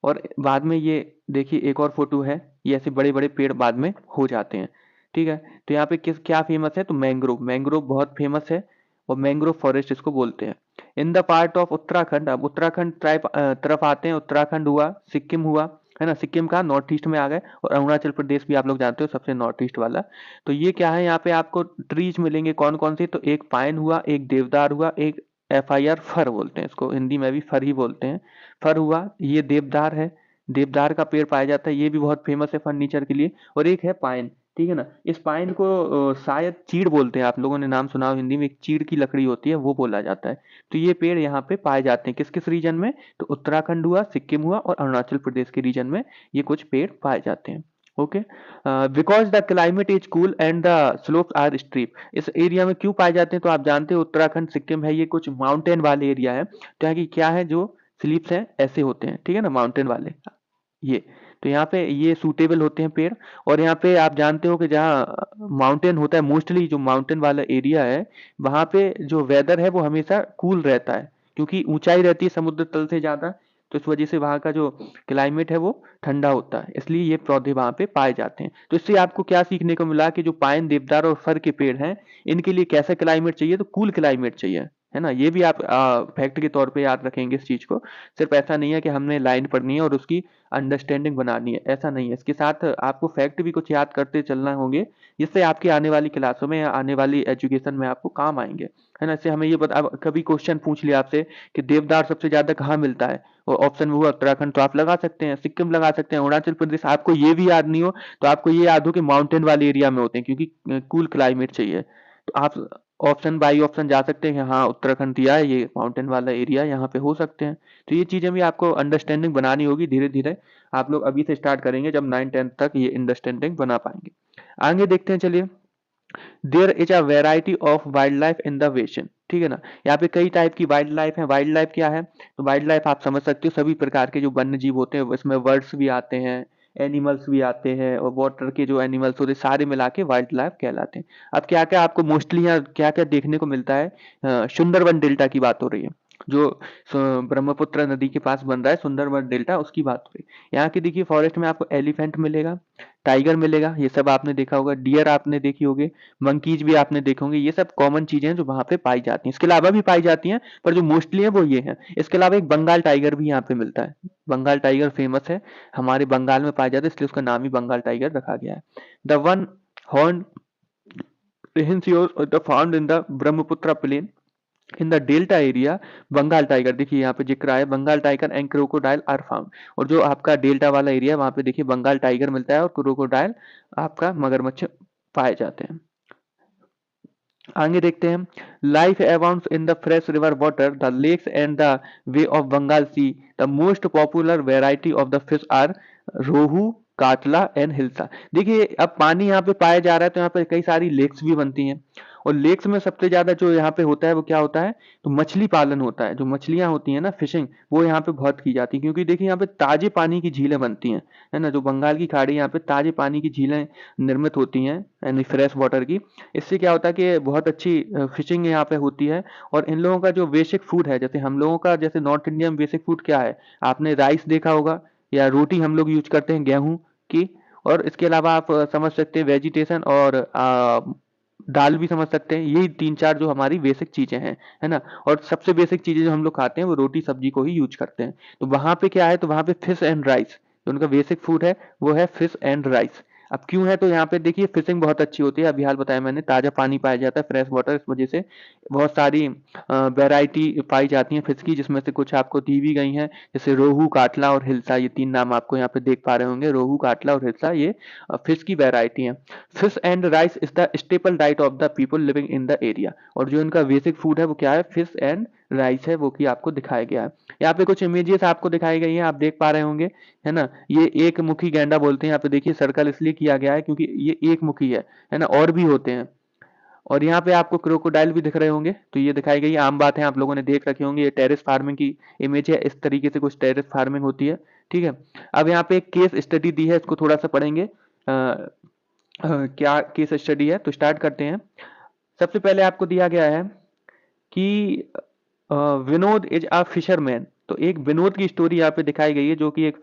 और बाद में ये देखिए एक और फोटो है, ये ऐसे बड़े बड़े पेड़ बाद में हो जाते हैं, ठीक है। तो यहाँ पे किस क्या फेमस है, तो मैंग्रोव, मैंग्रोव बहुत फेमस है, और मैंग्रोव फॉरेस्ट इसको बोलते हैं। In the part of Uttarakhand, अब उत्तराखंड तरफ आते हैं, उत्तराखंड हुआ, सिक्किम हुआ, है ना, सिक्किम का नॉर्थ ईस्ट में आ गए, और अरुणाचल प्रदेश भी आप लोग जानते हो सबसे नॉर्थ ईस्ट वाला। तो ये क्या है, यहाँ पे आपको ट्रीज मिलेंगे, कौन कौन से, तो एक पाइन हुआ, एक देवदार हुआ, एक FIR फर बोलते हैं इसको, हिंदी में भी फर ही बोलते हैं, फर हुआ, ये देवदार है, देवदार का पेड़ पाया जाता है, ये भी बहुत फेमस है फर्नीचर के लिए। और एक है पाइन, ठीक है ना। इस पाइन को शायद चीड़ बोलते हैं, आप लोगों ने नाम सुना हो, हिंदी में एक चीड़ की लकड़ी होती है वो बोला जाता है। तो ये पेड़ यहाँ पे पाए जाते हैं किस किस रीजन में, तो उत्तराखंड हुआ, सिक्किम हुआ, और अरुणाचल प्रदेश के रीजन में ये कुछ पेड़ पाए जाते हैं। Okay, because the climate is cool and the slopes are steep. इस एरिया में क्यों पाए जाते हैं, तो आप जानते हो उत्तराखंड सिक्किम है, ये कुछ माउंटेन वाले एरिया है, तो यहाँ की क्या है, जो स्लीप्स हैं ऐसे होते हैं, ठीक है ना, माउंटेन वाले। ये तो यहाँ पे ये सूटेबल होते हैं पेड़। और यहाँ पे आप जानते हो कि जहाँ माउंटेन होता है, मोस्टली जो माउंटेन वाला एरिया है, वहाँ पे जो वेदर है वो हमेशा कूल रहता है, क्योंकि ऊंचाई रहती है समुद्र तल से ज्यादा। तो इस वजह से वहाँ का जो क्लाइमेट है वो ठंडा होता है, इसलिए ये पौधे वहाँ पे पाए जाते हैं। तो इससे आपको क्या सीखने को मिला कि जो पाइन, देवदार और फर के पेड़ हैं, इनके लिए कैसा क्लाइमेट चाहिए, तो कूल क्लाइमेट चाहिए, है ना। ये भी आप फैक्ट के तौर पे याद रखेंगे इस चीज को। सिर्फ ऐसा नहीं है कि हमने लाइन पढ़नी है और उसकी अंडरस्टैंडिंग बनानी है, ऐसा नहीं है। इसके साथ आपको फैक्ट भी कुछ याद करते चलना होंगे, जिससे आपकी आने वाली क्लासों में या आने वाली एजुकेशन में आपको काम आएंगे, है ना। इससे हमें ये बता, अब कभी क्वेश्चन पूछ लिया आपसे कि देवदार सबसे ज्यादा कहाँ मिलता है, और ऑप्शन में हुआ उत्तराखंड, तो आप लगा सकते हैं, सिक्किम लगा सकते हैं, अरुणाचल प्रदेश। आपको ये भी याद नहीं हो तो आपको ये याद हो कि माउंटेन वाले एरिया में होते हैं, क्योंकि कूल क्लाइमेट चाहिए। तो आप ऑप्शन बाई ऑप्शन जा सकते हैं कि हाँ उत्तराखंड दिया है, ये माउंटेन वाला एरिया, यहाँ पे हो सकते हैं। तो ये चीजें भी आपको अंडरस्टैंडिंग बनानी होगी धीरे धीरे। आप लोग अभी से स्टार्ट करेंगे, जब 9-10 तक ये अंडरस्टैंडिंग बना पाएंगे। आगे देखते हैं, चलिए। There is a variety of wild life in the वेशन, ठीक है ना। यहाँ पे कई टाइप की वाइल्ड लाइफ है। वाइल्ड लाइफ क्या है, तो वाइल्ड लाइफ आप समझ सकते हो, सभी प्रकार के जो वन्य जीव होते हैं, इसमें बर्ड्स भी आते हैं, एनिमल्स भी आते हैं, और वाटर के जो एनिमल्स होते हैं सारे मिला के वाइल्ड लाइफ कहलाते हैं। अब क्या क्या आपको मोस्टली यहाँ क्या क्या देखने को मिलता है, सुंदरबन डेल्टा की बात हो रही है, जो ब्रह्मपुत्र नदी के पास बन रहा है सुंदरबन डेल्टा, उसकी बात हो रही है। यहाँ की देखिए फॉरेस्ट में आपको एलिफेंट मिलेगा, टाइगर मिलेगा, ये सब आपने देखा होगा, डियर आपने देखी होगी, मंकीज भी आपने देखे होंगे। ये सब कॉमन चीजें हैं जो वहां पे पाई जाती हैं, इसके अलावा भी पाई जाती हैं, पर जो मोस्टली है वो ये है। इसके अलावा एक बंगाल टाइगर भी यहाँ पे मिलता है। बंगाल टाइगर फेमस है, हमारे बंगाल में पाया जाता है, इसलिए उसका नाम ही बंगाल टाइगर रखा गया है। The one horn found in the Brahmaputra plain in the delta area, Bengal tiger, देखिए यहाँ पे जिक्र है, Bengal tiger and crocodile are found. और जो आपका डेल्टा वाला एरिया है वहां पे देखिए बंगाल टाइगर मिलता है और क्रोकोडाइल, आपका मगरमच्छ पाए जाते हैं। आगे देखते हैं, life abounds in the fresh river water, the lakes and the bay of Bengal sea, the most popular variety of the fish are rohu, catla and hilsa. देखिए अब पानी यहाँ पे पाया जा रहा है, तो यहाँ पे कई सारी लेक्स भी बनती हैं, और लेक्स में सबसे ज्यादा जो यहाँ पे होता है वो क्या होता है, तो मछली पालन होता है। जो मछलियां होती हैं ना, फिशिंग, वो यहाँ पे बहुत की जाती है, क्योंकि देखिए यहाँ पे ताजे पानी की झीलें बनती हैं, है ना। जो बंगाल की खाड़ी, यहाँ पे ताजे पानी की झीलें निर्मित होती हैं, यानी फ्रेश वाटर की। इससे क्या होता है कि बहुत अच्छी फिशिंग यहाँ पे होती है। और इन लोगों का जो बेसिक फूड है, जैसे हम लोगों का, जैसे नॉर्थ इंडिया में बेसिक फूड क्या है, आपने राइस देखा होगा, या रोटी हम लोग यूज करते हैं गेहूं की। और इसके अलावा आप समझ सकते हैं वेजिटेशन, और दाल भी समझ सकते हैं। यही 3-4 जो हमारी बेसिक चीजें हैं, है ना। और सबसे बेसिक चीजें जो हम लोग खाते हैं वो रोटी सब्जी को ही यूज करते हैं। तो वहां पे क्या है, तो वहां पे फिश एंड राइस, जो उनका बेसिक फूड है वो है फिश एंड राइस। अब क्यों है, तो यहाँ पे देखिए फिशिंग बहुत अच्छी होती है, अभी हाल बताया मैंने, ताजा पानी पाया जाता है, फ्रेश वाटर, इस वजह से बहुत सारी वैरायटी पाई जाती है फिश की, जिसमें से कुछ आपको दी भी गई हैं, जैसे रोहू, काटला और हिल्सा। ये 3 नाम आपको यहाँ पे देख पा रहे होंगे, रोहू, काटला और हिल्सा, ये फिश की वैरायटी है। Fish and rice is the staple diet of the people living in the area. और जो इनका बेसिक फूड है वो क्या है, फिश एंड राइस है, वो की आपको दिखाया गया है। यहाँ पे कुछ इमेजेस आपको दिखाई गई हैं, आप देख पा रहे होंगे, है ना। ये एक मुखी गैंडा बोलते हैं, यहाँ पे देखिए सर्कल इसलिए किया गया है क्योंकि ये एक मुखी है ना, और भी होते हैं। और यहाँ पे आपको क्रोकोडाइल भी दिख रहे होंगे, तो ये दिखाई गई, आम बात है, आप लोगों ने देख रखे होंगे। ये टेरेस फार्मिंग की इमेज है, इस तरीके से कुछ टेरेस फार्मिंग होती है, ठीक है। अब यहाँ पे एक केस स्टडी दी है, इसको थोड़ा सा पढ़ेंगे। क्या केस स्टडी है, तो स्टार्ट करते हैं। सबसे पहले आपको दिया गया है कि विनोद इज अ फिशरमैन। तो एक विनोद की स्टोरी यहाँ पे दिखाई गई है, जो कि एक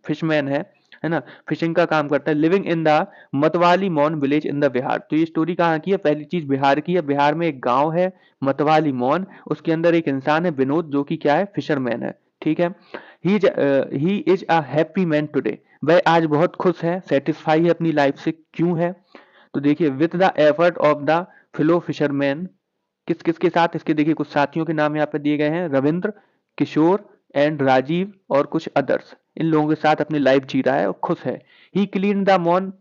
फिशमैन है ना, फिशिंग का काम करता है, लिविंग इन द मतवाली मॉन विलेज इन द बिहार। तो ये स्टोरी कहाँ की है, पहली चीज बिहार की है। बिहार में एक गांव है मतवाली मॉन, उसके अंदर एक इंसान है विनोद, जो कि क्या है, फिशरमैन है, ठीक है। He is a happy man today, वह आज बहुत खुश है, सेटिस्फाई है अपनी लाइफ से। क्यों है, तो देखिए, with the effort of the फिलो fisherman, किस किस के साथ, इसके देखिए कुछ साथियों के नाम यहाँ पे दिए गए हैं, रविंद्र, किशोर एंड राजीव और कुछ अदर्स। इन लोगों के साथ अपनी लाइफ जी रहा है और खुश है। ही क्लीन द मॉन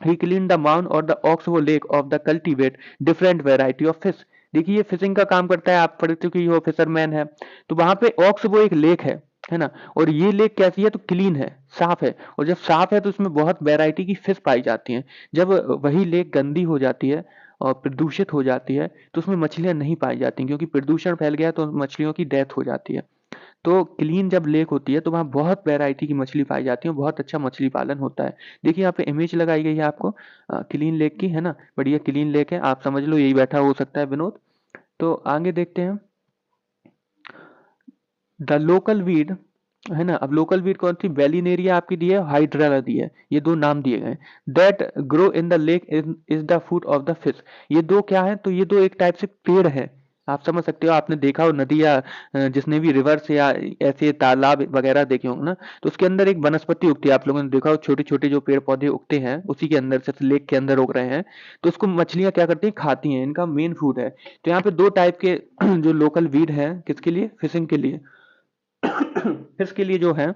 ही क्लीन द माउंट और the oxbow lake of the cultivate different variety of fish. देखिए ये फिशिंग का काम करता है, आप पढ़ चुके हो, फिशरमैन है। तो वहां पे ऑक्सवो एक लेक है ना। और ये लेक कैसी है, तो क्लीन है, साफ है। और जब साफ है तो उसमें बहुत वेराइटी की फिश पाई जाती हैं। जब वही लेक गंदी हो जाती है और प्रदूषित हो जाती है, तो उसमें मछलियां नहीं पाई जाती, क्योंकि प्रदूषण फैल गया तो मछलियों की डेथ हो जाती है। तो क्लीन जब लेक होती है तो वहाँ बहुत वैरायटी की मछली पाई जाती है, बहुत अच्छा मछली पालन होता है। देखिए यहाँ पे इमेज लगाई गई है आपको क्लीन लेक की, है ना, बढ़िया क्लीन लेक है, आप समझ लो यही बैठा हो सकता है विनोद। तो आगे देखते हैं, द लोकल वीड, है ना। अब लोकल वीड कौन सी, वेलिनेरिया आपकी दी है, हाइड्राला दी है, ये दो नाम दिए गए। That grow in the lake is the food of the fish. ये दो क्या है, तो ये दो एक टाइप से पेड़ है, आप समझ सकते हो। आपने देखा हो नदी या जिसने भी रिवर्स या ऐसे तालाब वगैरह देखे होंगे ना, तो उसके अंदर एक वनस्पति उगती है, आप लोगों ने देखा हो, छोटे छोटे जो पेड़ पौधे उगते हैं उसी के अंदर से लेक के अंदर उग रहे हैं, तो उसको मछलियां क्या करती हैं, खाती हैं, इनका मेन फूड है। तो यहाँ पे दो टाइप के जो लोकल वीड है, किसके लिए, फिशिंग के लिए। फिश के लिए जो है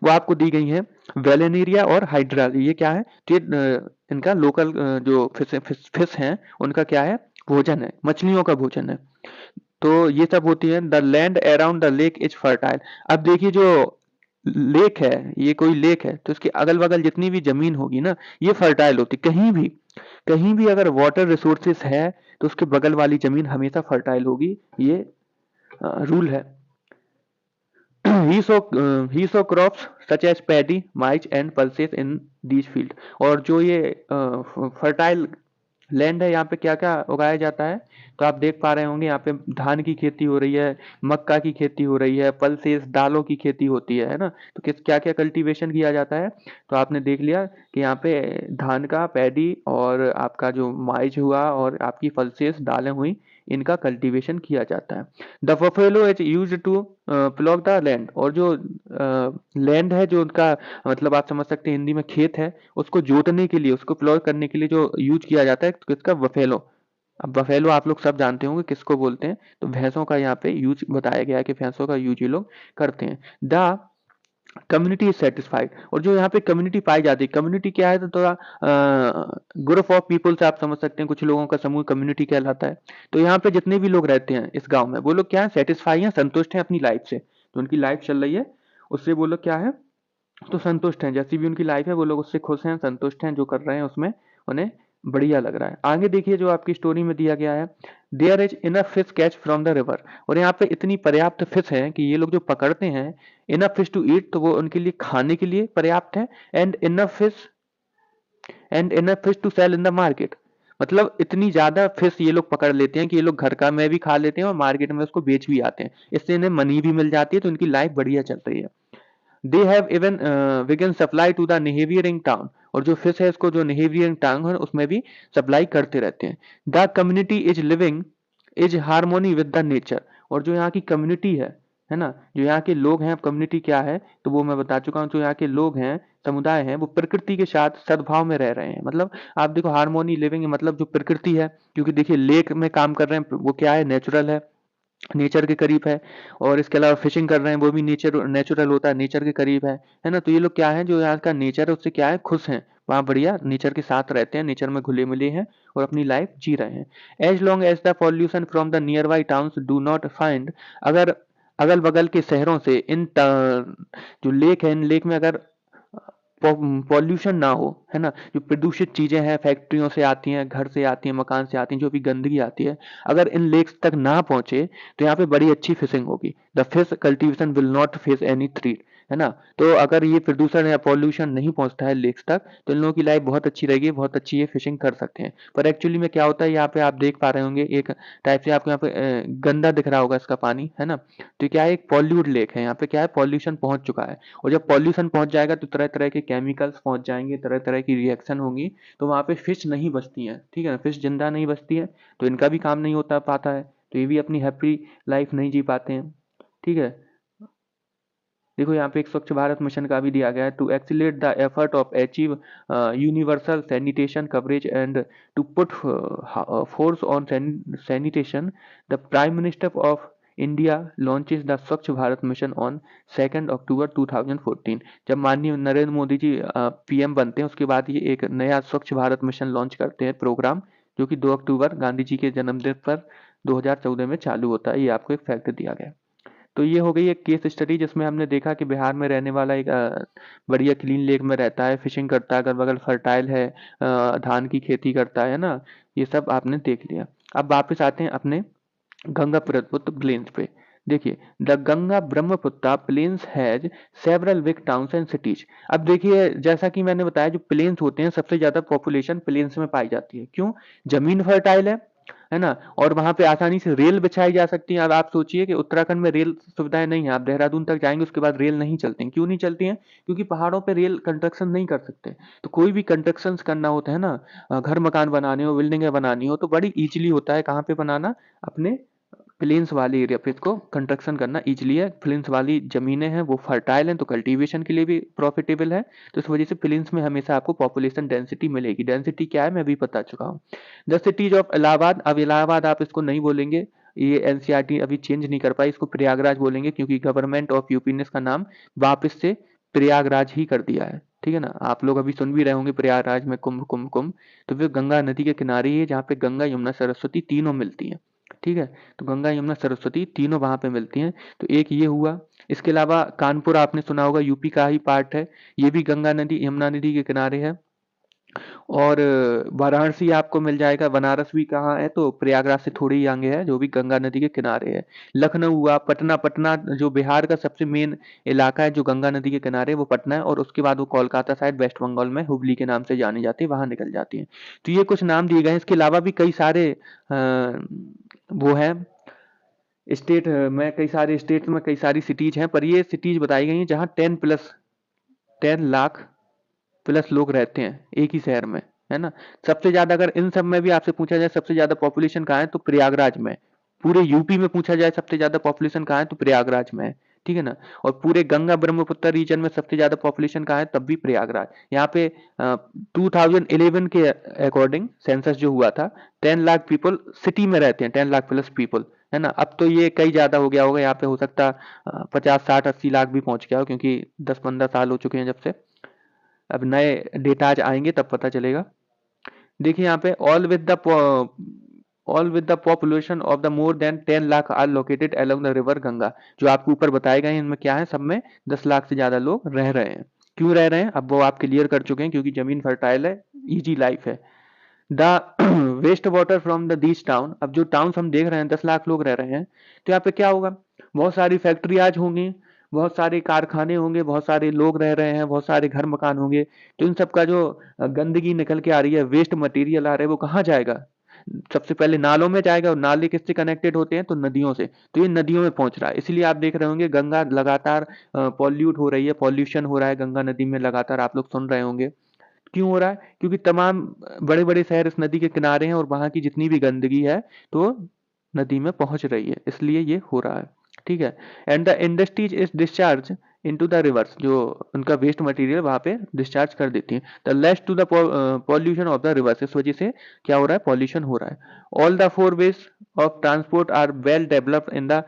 वो आपको दी गई है, वेलेनेरिया और हाइड्रा, ये क्या है, तो ये इनका लोकल जो फिश हैं उनका क्या है, भोजन है, मछलियों का भोजन है। तो ये सब होती है। The land around the lake is fertile. अब देखिए जो लेक है, ये कोई लेक है, तो इसके अगल बगल जितनी भी जमीन होगी ना, ये फर्टाइल होती, कहीं भी अगर वाटर रिसोर्सेस है तो उसके बगल वाली जमीन हमेशा फर्टाइल होगी, ये रूल है। he saw crops such as paddy, maize and pulses in these field। और जो ये फर्टाइल लैंड है, यहाँ पे क्या क्या उगाया जाता है, तो आप देख पा रहे होंगे यहाँ पे धान की खेती हो रही है, मक्का की खेती हो रही है, पल्सेस दालों की खेती होती है ना। तो किस क्या क्या कल्टीवेशन किया जाता है, तो आपने देख लिया कि यहाँ पे धान का, पैडी, और आपका जो माइज हुआ, और आपकी पल्सेस दालें हुई, इनका कल्टीवेशन किया जाता है। The buffalo is use to plough the land. और जो लैंड है, जो उनका मतलब आप समझ सकते हैं हिंदी में खेत है, उसको जोतने के लिए, उसको प्लॉग करने के लिए जो यूज किया जाता है, तो किसका, बफेलो। अब बफेलो आप लोग सब जानते होंगे किसको बोलते हैं, तो भैंसों का यहाँ पे यूज बताया गया है कि भैंसों का यूज ये लोग करते हैं। The community is satisfied. और जो यहाँ पे कम्युनिटी पाई जाती है, कम्युनिटी क्या है, तो थोड़ा ग्रुप ऑफ पीपल से आप समझ सकते हैं, कुछ लोगों का समूह कम्युनिटी कहलाता है। तो यहाँ पे जितने भी लोग रहते हैं इस गांव में, वो लोग क्या है, सेटिस्फाई हैं, संतुष्ट हैं अपनी लाइफ से, जो उनकी लाइफ चल रही है उससे वो लोग क्या है, तो संतुष्ट हैं, जैसी भी उनकी लाइफ है वो लोग उससे खुश हैं, संतुष्ट हैं, जो कर रहे हैं उसमें उन्हें बढ़िया लग रहा है। आगे देखिए जो आपकी स्टोरी में दिया गया है, there is enough fish catch from the river. और यहाँ पे इतनी पर्याप्त फिश है कि ये लोग जो पकड़ते हैं, इनफ फिश टू ईट, तो वो उनके लिए खाने के लिए पर्याप्त है, and enough fish to sell in the market. मतलब इतनी ज्यादा फिश ये लोग पकड़ लेते हैं कि ये लोग घर का में भी खा लेते हैं और मार्केट में उसको बेच भी आते हैं, इससे इन्हें मनी भी मिल जाती है, तो इनकी लाइफ बढ़िया चल रही है। They have even begin supply to the neighbouring town. और जो फिश है इसको जो नेहेवियरिंग टाउन है उसमें भी सप्लाई करते रहते हैं। The community is living is harmony with the nature. और जो यहाँ की कम्युनिटी है ना, जो यहाँ के लोग हैं, कम्युनिटी क्या है, तो वो मैं बता चुका हूँ, जो यहाँ के लोग हैं, समुदाय हैं, वो प्रकृति के साथ सद्भाव में रह रहे हैं। मतलब आप देखो, हार्मोनी लिविंग मतलब जो प्रकृति है, क्योंकि देखिए लेक में काम कर रहे हैं, वो क्या है, नेचुरल है, नेचर के करीब है। और इसके अलावा फिशिंग कर रहे हैं, वो भी नेचुरल होता है, नेचर के करीब है ना। तो ये लोग क्या है, जो यहाँ का नेचर है उससे क्या है, खुश हैं, वहाँ बढ़िया नेचर के साथ रहते हैं, नेचर में घुले मिले हैं और अपनी लाइफ जी रहे हैं। As long as the pollution from the nearby towns do not find. अगर अगल बगल के शहरों से जो लेक है, इन लेक में अगर पॉल्यूशन ना हो, है ना, जो प्रदूषित चीजें हैं, फैक्ट्रियों से आती हैं, घर से आती हैं, मकान से आती हैं, जो भी गंदगी आती है, अगर इन लेक्स तक ना पहुंचे, तो यहाँ पे बड़ी अच्छी फिशिंग होगी। The fish cultivation will not face any threat, है ना। तो अगर ये प्रदूषण या पॉल्यूशन नहीं पहुंचता है लेक्स तक, तो इन लोगों की लाइफ बहुत अच्छी रहेगी, बहुत अच्छी ये फिशिंग कर सकते हैं। पर एक्चुअली में क्या होता है, यहाँ पे आप देख पा रहे होंगे एक टाइप से आपको यहाँ पे गंदा दिख रहा होगा इसका पानी, है ना। तो क्या है, एक पॉल्यूट लेक है, यहाँ पे क्या है, पॉल्यूशन पहुंच चुका है। और जब पॉल्यूशन पहुंच जाएगा तो तरह तरह के केमिकल्स पहुंच जाएंगे, तरह तरह की रिएक्शन होंगी, तो वहाँ पे फिश नहीं बचती हैं, ठीक है ना, फिश जिंदा नहीं बचती है, तो इनका भी काम नहीं होता पाता है, तो ये भी अपनी हैप्पी लाइफ नहीं जी पाते हैं, ठीक है। देखो यहाँ पे एक स्वच्छ भारत मिशन का भी दिया गया है, to accelerate the effort of achieve universal sanitation coverage and to put force on sanitation, the prime minister of India launches the Swachh Bharat mission on 2 अक्टूबर 2014। जब माननीय नरेंद्र मोदी जी पीएम बनते हैं, उसके बाद ये एक नया स्वच्छ भारत मिशन लॉन्च करते हैं प्रोग्राम, जो कि 2 अक्टूबर गांधी जी के जन्मदिन पर 2014 में चालू होता है। ये आपको एक फैक्ट दिया गया है। तो ये हो गई एक केस स्टडी, जिसमें हमने देखा कि बिहार में रहने वाला एक बढ़िया क्लीन लेक में रहता है, फिशिंग करता है, अगल बगल फर्टाइल है, धान की खेती करता है ना। ये सब आपने देख लिया। अब वापस आते हैं अपने गंगा प्रदत्त ग्लेन्स पे। देखिए the Ganga Brahmaputra plains has several big towns and cities. अब देखिए जैसा कि मैंने बताया जो प्लेन्स होते हैं सबसे ज्यादा पॉपुलेशन प्लेन्स में पाई जाती है। क्यों? जमीन फर्टाइल है ना, और वहां पे आसानी से रेल बिछाई जा सकती है। अब आप सोचिए कि उत्तराखंड में रेल सुविधाएं नहीं है, आप देहरादून तक जाएंगे उसके बाद रेल नहीं चलती हैं। क्यों नहीं चलती हैं? क्योंकि पहाड़ों पे रेल कंस्ट्रक्शन नहीं कर सकते। तो कोई भी कंस्ट्रक्शन करना होता है ना, घर मकान बनाने हो, बिल्डिंगें बनानी हो, तो बड़ी इजीली होता है कहाँ पे बनाना, अपने प्लेन्स वाले एरिया पे इसको कंस्ट्रक्शन करना इजीली है। प्लेन्स वाली जमीनें हैं वो फर्टाइल हैं तो कल्टीवेशन के लिए भी प्रॉफिटेबल है। तो इस वजह से प्लेन्स में हमेशा आपको पॉपुलेशन डेंसिटी मिलेगी। डेंसिटी क्या है मैं अभी बता चुका हूँ। द सिटीज ऑफ इलाहाबाद, अब इलाहाबाद आप इसको नहीं बोलेंगे, ये एनसीईआरटी अभी चेंज नहीं कर पाई, इसको प्रयागराज बोलेंगे क्योंकि गवर्नमेंट ऑफ यूपी ने इसका नाम वापस से प्रयागराज ही कर दिया है। ठीक है ना, आप लोग अभी सुन भी रहे होंगे प्रयागराज में कुंभ कुंभ कुंभ, तो फिर गंगा नदी के किनारे ही है जहाँ पे गंगा यमुना सरस्वती तीनों मिलती हैं। ठीक है, तो गंगा यमुना सरस्वती तीनों वहां पे मिलती हैं। तो एक ये हुआ। इसके अलावा कानपुर आपने सुना होगा, यूपी का ही पार्ट है, ये भी गंगा नदी यमुना नदी के किनारे है। और वाराणसी आपको मिल जाएगा, बनारस भी कहाँ है तो प्रयागराज से थोड़ी ही आगे है, जो भी गंगा नदी के किनारे है। लखनऊ हुआ, पटना, पटना जो बिहार का सबसे मेन इलाका है जो गंगा नदी के किनारे वो पटना है, और उसके बाद वो कोलकाता साइड वेस्ट बंगाल में हुबली के नाम से जानी जाती है, वहां निकल जाती है। तो ये कुछ नाम दिए गए हैं। इसके अलावा भी कई सारे वो है स्टेट में, कई सारे स्टेट में कई सारी सिटीज हैं, पर ये सिटीज बताई गई हैं जहाँ 10 लाख प्लस लोग रहते हैं एक ही शहर में, है ना। सबसे ज्यादा अगर इन सब में भी आपसे पूछा जाए सबसे ज्यादा पॉपुलेशन कहाँ है तो प्रयागराज में। पूरे यूपी में पूछा जाए सबसे ज्यादा पॉपुलेशन कहाँ है तो प्रयागराज में है। ठीक है ना, और पूरे गंगा ब्रह्मपुत्र रीजन में सबसे ज्यादा पॉपुलेशन कहाँ है तब भी प्रयागराज। यहाँ पे 2011 के अकॉर्डिंग सेंसस जो हुआ था 10 लाख पीपल सिटी में रहते हैं, 10 लाख प्लस पीपल, है ना। अब तो ये कई ज्यादा हो गया होगा, यहाँ पे हो सकता 50, 60, 80 लाख भी पहुंच गया हो, क्योंकि 10, 15 साल हो चुके हैं जब से। अब नए डेटा आज आएंगे तब पता चलेगा। देखिए यहाँ पे all with the population of the more than 10 lakh are located along the river Ganga. जो आपको ऊपर बताए गए हैं इनमें क्या है, सब में 10 लाख से ज्यादा लोग रह रहे हैं। क्यों रह रहे हैं अब वो आप क्लियर कर चुके हैं, क्योंकि जमीन फर्टाइल है, इजी लाइफ है। The waste water from the these town, अब जो टाउन हम देख रहे हैं 10 लाख लोग रह रहे हैं, तो यहाँ पे क्या होगा, बहुत सारी फैक्ट्री आज होंगी, बहुत सारे कारखाने होंगे, बहुत सारे लोग रह रहे हैं, बहुत सारे घर मकान होंगे। तो इन सब का जो गंदगी निकल के आ रही है, वेस्ट मटेरियल आ रहा है, वो कहाँ जाएगा? सबसे पहले नालों में जाएगा, और नाले किससे कनेक्टेड होते हैं तो नदियों से। तो ये नदियों में पहुंच रहा है, इसलिए आप देख रहे होंगे गंगा लगातार पॉल्यूट हो रही है, पॉल्यूशन हो रहा है गंगा नदी में लगातार, आप लोग सुन रहे होंगे। क्यों हो रहा है? क्योंकि तमाम बड़े बड़े शहर इस नदी के किनारे हैं, और वहां की जितनी भी गंदगी है तो नदी में पहुंच रही है, इसलिए ये हो रहा है। ठीक है, and the industries is discharge into the reverse, जो उनका वेस्ट मटेरियल वहां पे डिस्चार्ज कर देती है। The leads to the pollution of the rivers, इस वजह से क्या हो रहा है, पॉल्यूशन हो रहा है। All the four ways of transport are well developed in the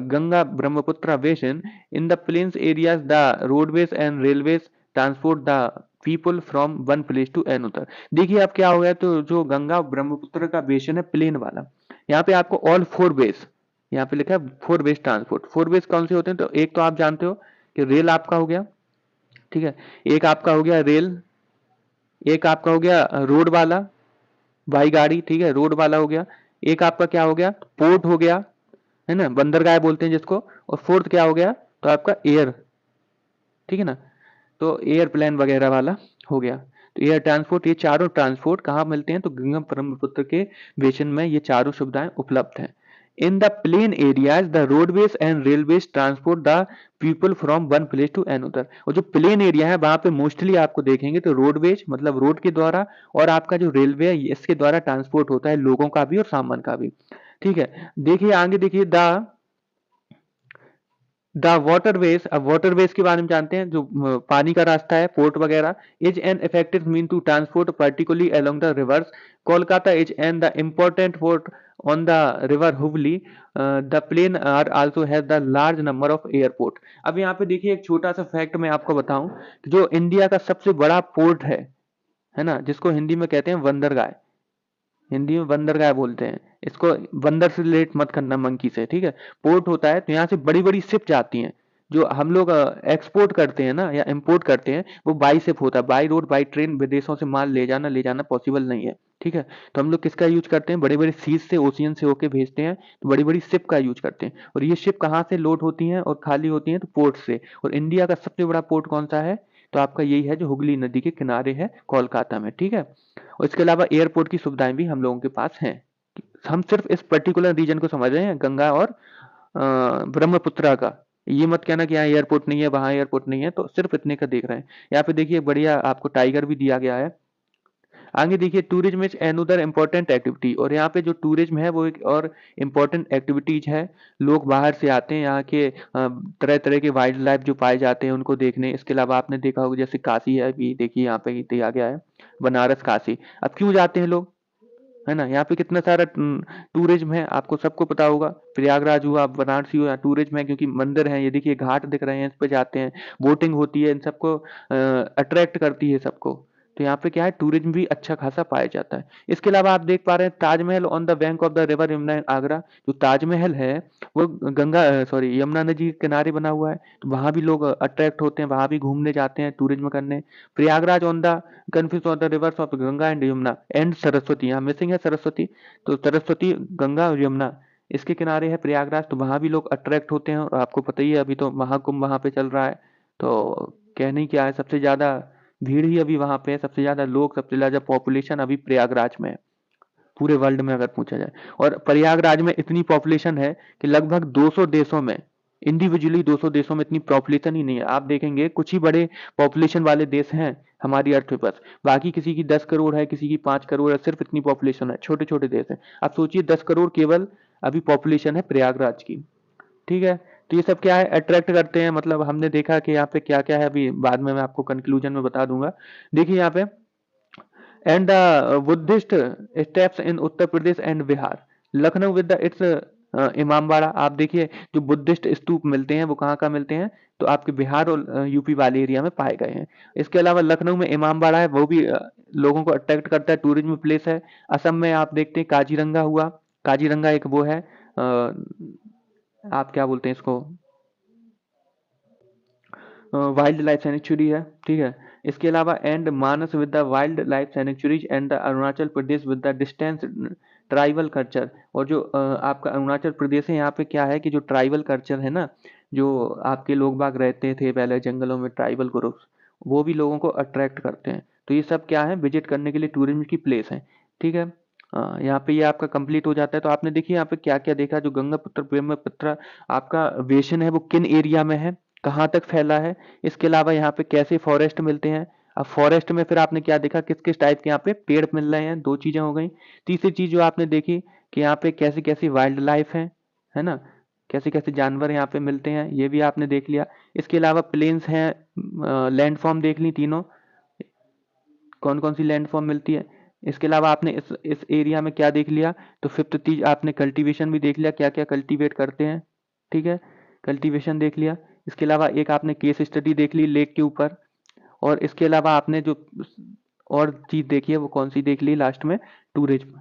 Ganga Brahmaputra basin. In the plains areas the roadways and railways transport the people from one place to another. देखिए अब क्या हो गया, तो जो गंगा ब्रह्मपुत्र का बेसिन है प्लेन वाला, यहाँ पे आपको ऑल फोर वेज, यहाँ पे लिखा है four veg transport. Four veg कौन से होते हैं, तो एक तो आप जानते हो कि रेल आपका हो गया, ठीक है, एक आपका हो गया रेल, एक आपका हो गया रोड वाला, भाई गाड़ी, ठीक है, रोड वाला हो गया। एक आपका क्या हो गया, पोर्ट हो गया, है ना, बंदरगाह बोलते हैं जिसको। और फोर्थ क्या हो गया, तो आपका एयर, ठीक है ना, तो एयरप्लेन वगैरह वाला हो गया। तो एयर ट्रांसपोर्ट, ये चारों ट्रांसपोर्ट कहाँ मिलते हैं, तो गंगा ब्रह्मपुत्र के बेसिन में ये चारों सुविधाएं उपलब्ध हैं। In the plain areas the roadways and railways transport the people from one place to another. और जो प्लेन एरिया है वहां पे मोस्टली आपको देखेंगे तो रोडवेज मतलब रोड के द्वारा, और आपका जो रेलवे है इसके द्वारा ट्रांसपोर्ट होता है, लोगों का भी और सामान का भी। ठीक है, देखिए आगे देखिए द वाटरवेज। अब वाटरवेज के बारे में जानते हैं, जो पानी का रास्ता है, पोर्ट वगैरह। Is an effective mean to transport particularly along the rivers. Kolkata is an the important port on the river Hooghly. The plain are also has the large number of airport. अब यहाँ पे देखिए एक छोटा सा फैक्ट मैं आपको बताऊं, जो इंडिया का सबसे बड़ा पोर्ट है ना, जिसको हिंदी में कहते हैं बंदरगाह, हिंदी में बंदरगाह बोलते हैं इसको, बंदर से रिलेट मत करना, मंकी से, ठीक है। पोर्ट होता है तो यहाँ से बड़ी बड़ी शिप जाती हैं, जो हम लोग एक्सपोर्ट करते हैं ना या इंपोर्ट करते हैं, वो बाई शिप होता है। बाई रोड बाई ट्रेन विदेशों से माल ले जाना पॉसिबल नहीं है। ठीक है। तो हम लोग किसका यूज करते हैं, बड़े बड़े सीज से, ओशियन से होके भेजते हैं, तो बड़ी बड़ी शिप का यूज करते हैं। और ये शिप कहाँ से लोड होती हैं और खाली होती हैं, तो पोर्ट से। और इंडिया का सबसे बड़ा पोर्ट कौन सा है, तो आपका यही है जो हुगली नदी के किनारे है, कोलकाता में। ठीक है। और इसके अलावा एयरपोर्ट की सुविधाएं भी हम लोगों के पास हैं। हम सिर्फ इस पर्टिकुलर रीजन को समझ रहे हैं, गंगा और ब्रह्मपुत्रा का। ये मत कहना कि यहाँ एयरपोर्ट नहीं है, वहां एयरपोर्ट नहीं है, तो सिर्फ इतने का देख रहे हैं। यहाँ पे देखिए बढ़िया आपको टाइगर भी दिया गया है। आगे देखिए, tourism is another important activity. और यहाँ पे जो टूरिज्म है वो एक और इम्पोर्टेंट एक्टिविटीज है। लोग बाहर से आते हैं यहाँ के तरह तरह के वाइल्ड लाइफ जो पाए जाते हैं उनको देखने। इसके अलावा आपने देखा होगा जैसे काशी है, अभी देखिए यहाँ पे दिया गया है बनारस काशी। अब क्यों जाते हैं लोग, है ना, यहाँ पे कितना सारा टूरिज्म है, आपको सबको पता होगा। प्रयागराज हुआ, बनारसी हुआ, टूरिज्म है क्योंकि मंदिर है, ये देखिए घाट दिख रहे हैं, इस पे जाते हैं, बोटिंग होती है, इन सबको अट्रैक्ट करती है सबको। तो यहाँ पे क्या है, टूरिज्म भी अच्छा खासा पाया जाता है। इसके अलावा आप देख पा रहे हैं Taj Mahal on the bank of the river Yamuna in Agra. जो ताजमहल है वो गंगा सॉरी यमुना नदी के किनारे बना हुआ है, तो वहां भी लोग अट्रैक्ट होते हैं, वहां भी घूमने जाते हैं, टूरिज्म करने। Prayagraj on the confuse on the reverse of Ganga and Yamuna and Saraswati, यहाँ मिसिंग है सरस्वती, तो सरस्वती, गंगा और यमुना इसके किनारे है प्रयागराज, तो वहां भी लोग अट्रैक्ट होते हैं। और आपको पता ही है अभी तो महाकुंभ वहां पे चल रहा है, तो कहने ही क्या है, सबसे ज्यादा भीड़ ही अभी वहां पे है, सबसे ज्यादा लोग, सबसे ज्यादा पॉपुलेशन अभी प्रयागराज में है, पूरे वर्ल्ड में अगर पूछा जाए। और प्रयागराज में इतनी पॉपुलेशन है कि लगभग 200 देशों में, इंडिविजुअली 200 देशों में इतनी पॉपुलेशन ही नहीं है। आप देखेंगे कुछ ही बड़े पॉपुलेशन वाले देश हैं हमारी अर्थ पे बस, बाकी किसी की 10 करोड़ है, किसी की 5 करोड़ है, सिर्फ इतनी पॉपुलेशन है, छोटे छोटे देश है। आप सोचिए 10 करोड़ केवल अभी पॉपुलेशन है प्रयागराज की। ठीक है। तो ये सब क्या है, अट्रैक्ट करते हैं। मतलब हमने देखा कि यहाँ पे क्या क्या है, अभी बाद में मैं आपको कंक्लूजन में बता दूंगा। देखिए यहाँ पे, and the Buddhist steps in Uttar Pradesh and Bihar, Lucknow with the it's Imambara. आप देखिए जो बुद्धिस्ट स्तूप मिलते हैं वो कहाँ कहाँ मिलते हैं, तो आपके बिहार और यूपी वाले एरिया में पाए गए हैं। इसके अलावा लखनऊ में इमामबाड़ा है, वो भी लोगों को अट्रैक्ट करता है, टूरिज्म प्लेस है। असम में आप देखते हैं काजीरंगा हुआ, काजीरंगा एक वो है, आप क्या बोलते हैं इसको, वाइल्ड लाइफ सेंचुरी है। ठीक है। इसके अलावा and Manas with the wild life sanctuaries and the Arunachal Pradesh with the distance tribal culture. और जो आपका अरुणाचल प्रदेश है, यहाँ पे क्या है कि जो ट्राइबल कल्चर है ना, जो आपके लोग बाग रहते थे पहले जंगलों में, ट्राइबल ग्रुप्स, वो भी लोगों को अट्रैक्ट करते हैं। तो ये सब क्या है, विजिट करने के लिए टूरिज्म की प्लेस है। ठीक है। यहाँ पे ये आपका कंप्लीट हो जाता है। तो आपने देखिए यहाँ पे क्या क्या देखा, जो गंगा पुत्र ब्रह्मपुत्र आपका बेसिन है वो किन एरिया में है, कहाँ तक फैला है। इसके अलावा यहाँ पे कैसे फॉरेस्ट मिलते हैं। अब फॉरेस्ट में फिर आपने क्या देखा, किस किस टाइप के यहाँ पे पेड़ मिल रहे हैं, दो चीजें हो गई। तीसरी चीज जो आपने देखी कि यहाँ पे कैसी कैसी वाइल्ड लाइफ है ना, कैसे कैसे जानवर यहाँ पे मिलते हैं, ये भी आपने देख लिया। इसके अलावा प्लेन्स हैं, लैंडफॉर्म देख ली तीनों, कौन कौन सी लैंडफॉर्म मिलती है। इसके अलावा आपने इस एरिया में क्या देख लिया, तो फिफ्थ चीज आपने कल्टीवेशन भी देख लिया, क्या क्या कल्टीवेट करते हैं। ठीक है, कल्टीवेशन देख लिया। इसके अलावा एक आपने केस स्टडी देख ली लेक के ऊपर। और इसके अलावा आपने जो और चीज देखी है वो कौन सी देख ली लास्ट में, टूरिज्म।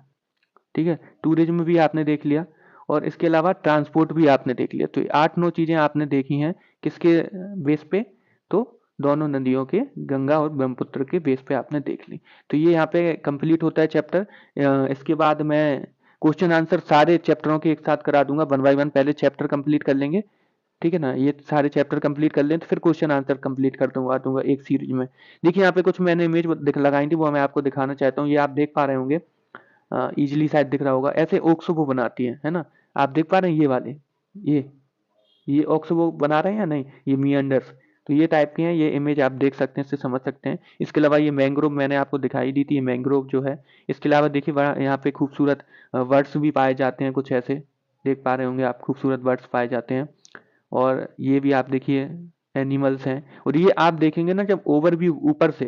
ठीक है, टूरिज्म भी आपने देख लिया। और इसके अलावा ट्रांसपोर्ट भी आपने देख लिया। तो ये 8-9 चीजें आपने देखी हैं, किसके बेस पे, तो दोनों नदियों के, गंगा और ब्रह्मपुत्र के बेस पे आपने देख ली। तो ये यहाँ पे कंप्लीट होता है चैप्टर। इसके बाद मैं क्वेश्चन आंसर सारे चैप्टरों के एक साथ करा दूंगा, 1 बाय 1 पहले चैप्टर कंप्लीट कर लेंगे। ठीक है ना, ये सारे चैप्टर कंप्लीट कर लें तो फिर क्वेश्चन आंसर कंप्लीट कर दूंगा एक सीरीज में। देखिए यहाँ पे कुछ मैंने इमेज लगाई थी, वो मैं आपको दिखाना चाहता हूँ। ये आप देख पा रहे होंगे, इजीली शायद दिख रहा होगा, ऐसे ओक्सबो बनाती है ना। आप देख पा रहे हैं ये वाले, ये ये ओक्सबो बना रहे हैं या नहीं, ये मियंडर्स। तो ये टाइप के हैं, ये इमेज आप देख सकते हैं, इससे समझ सकते हैं। इसके अलावा ये मैंग्रोव मैंने आपको दिखाई दी थी, ये मैंग्रोव जो है। इसके अलावा देखिए यहाँ पे खूबसूरत वर्ड्स भी पाए जाते हैं, कुछ ऐसे देख पा रहे होंगे आप, खूबसूरत वर्ड्स पाए जाते हैं। और ये भी आप देखिए एनिमल्स हैं। और ये आप देखेंगे ना जब ओवरव्यू ऊपर से,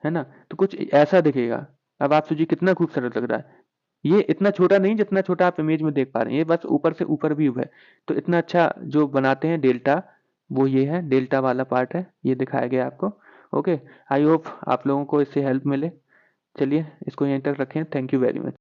है ना, तो कुछ ऐसा दिखेगा। अब आप सोचिए कितना खूबसूरत लग रहा है। ये इतना छोटा नहीं जितना छोटा आप इमेज में देख पा रहे हैं, ये बस ऊपर से ऊपर व्यू है। तो इतना अच्छा जो बनाते हैं डेल्टा, वो ये है, डेल्टा वाला पार्ट है, ये दिखाया गया आपको। ओके, आई होप आप लोगों को इससे हेल्प मिले। चलिए इसको यहीं तक रखें, थैंक यू वेरी मच।